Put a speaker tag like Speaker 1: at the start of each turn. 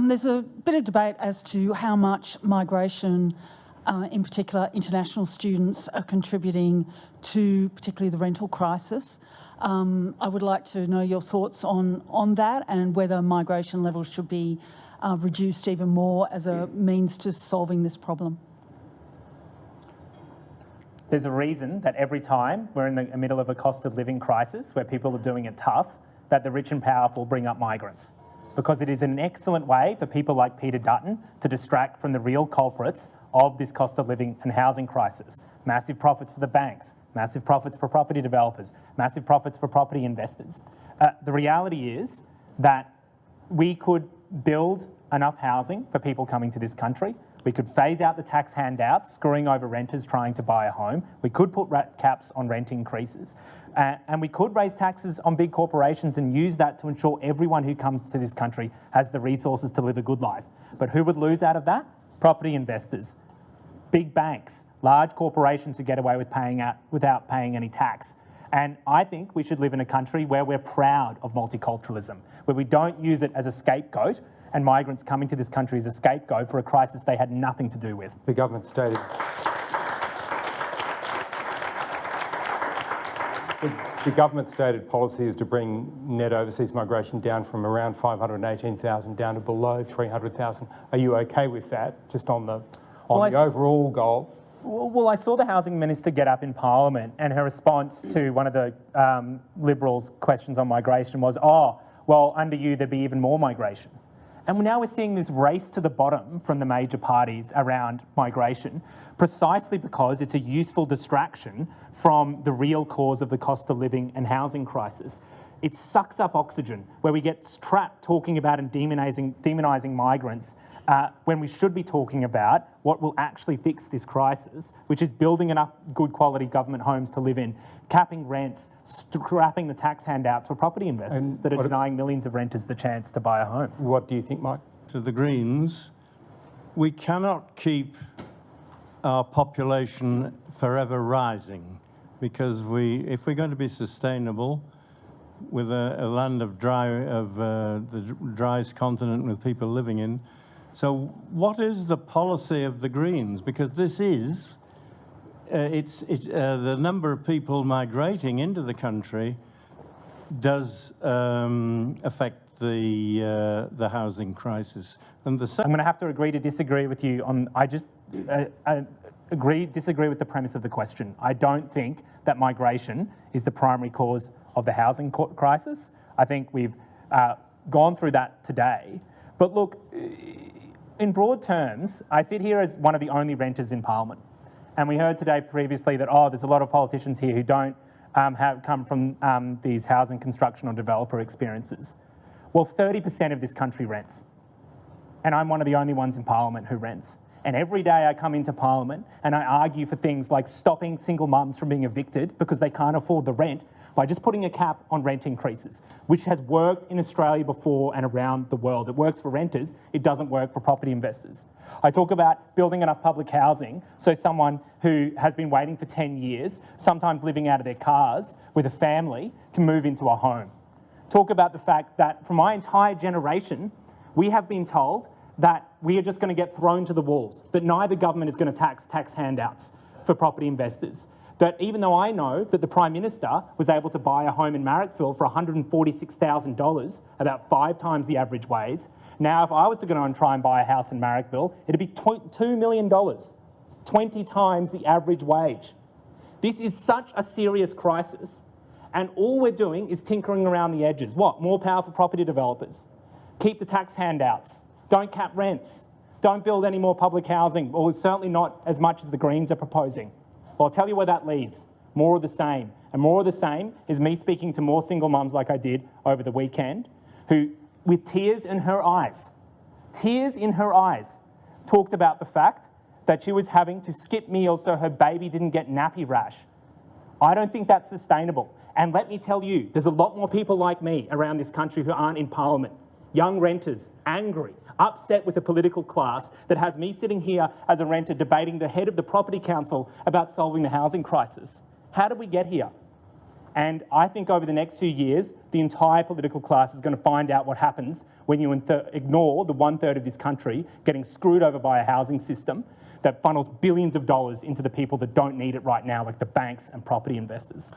Speaker 1: There's a bit of debate as to how much migration, in particular international students, are contributing to particularly the rental crisis. I would like to know your thoughts on that and whether migration levels should be reduced even more as a means to solving this problem.
Speaker 2: There's a reason that every time we're in the middle of a cost of living crisis where people are doing it tough, that the rich and powerful bring up migrants. Because it is an excellent way for people like Peter Dutton to distract from the real culprits of this cost of living and housing crisis. Massive profits for the banks, massive profits for property developers, massive profits for property investors. The reality is that we could build enough housing for people coming to this country. We could phase out the tax handouts, screwing over renters trying to buy a home. We could put caps on rent increases. And we could raise taxes on big corporations and use that to ensure everyone who comes to this country has the resources to live a good life. But who would lose out of that? Property investors, big banks, large corporations who get away with without paying any tax. And I think we should live in a country where we're proud of multiculturalism, where we don't use it as a scapegoat and migrants coming to this country as a scapegoat for a crisis they had nothing to do with.
Speaker 3: The government stated... The government stated policy is to bring net overseas migration down from around 518,000 down to below 300,000. Are you okay with that, just on the overall goal?
Speaker 2: Well, I saw the Housing Minister get up in Parliament and her response to one of the Liberals' questions on migration was, oh, well, under you there'd be even more migration. And now we're seeing this race to the bottom from the major parties around migration, precisely because it's a useful distraction from the real cause of the cost of living and housing crisis. It sucks up oxygen, where we get trapped talking about and demonising migrants when we should be talking about what will actually fix this crisis, which is building enough good quality government homes to live in, capping rents, scrapping the tax handouts for property investors that are denying millions of renters the chance to buy a home.
Speaker 3: What do you think, Mike?
Speaker 4: To the Greens, we cannot keep our population forever rising, because if we're going to be sustainable with a land of the driest continent with people living in. So what is the policy of the Greens? Because this is, the number of people migrating into the country does affect the housing crisis. And I'm
Speaker 2: going to have to agree to disagree with you on, disagree with the premise of the question. I don't think that migration is the primary cause of the housing crisis. I think we've gone through that today. But look, in broad terms, I sit here as one of the only renters in Parliament. And we heard today previously that, oh, there's a lot of politicians here who don't come from these housing construction or developer experiences. Well, 30% of this country rents. And I'm one of the only ones in Parliament who rents. And every day I come into Parliament and I argue for things like stopping single mums from being evicted because they can't afford the rent by just putting a cap on rent increases, which has worked in Australia before and around the world. It works for renters, it doesn't work for property investors. I talk about building enough public housing so someone who has been waiting for 10 years, sometimes living out of their cars with a family, can move into a home. Talk about the fact that for my entire generation, we have been told that we are just going to get thrown to the wolves, that neither government is going to tax handouts for property investors. That even though I know that the Prime Minister was able to buy a home in Marrickville for $146,000, about 5 times the average wage, now if I was to go and try and buy a house in Marrickville, it'd be $2 million, 20 times the average wage. This is such a serious crisis, and all we're doing is tinkering around the edges. What? More powerful property developers. Keep the tax handouts. Don't cap rents. Don't build any more public housing, or certainly not as much as the Greens are proposing. Well, I'll tell you where that leads. More of the same. And more of the same is me speaking to more single mums like I did over the weekend, who, with tears in her eyes, talked about the fact that she was having to skip meals so her baby didn't get nappy rash. I don't think that's sustainable. And let me tell you, there's a lot more people like me around this country who aren't in Parliament. Young renters, angry, upset with the political class that has me sitting here as a renter debating the head of the Property Council about solving the housing crisis. How did we get here? And I think over the next few years, the entire political class is going to find out what happens when you ignore the 1/3 of this country getting screwed over by a housing system that funnels billions of dollars into the people that don't need it right now, like the banks and property investors.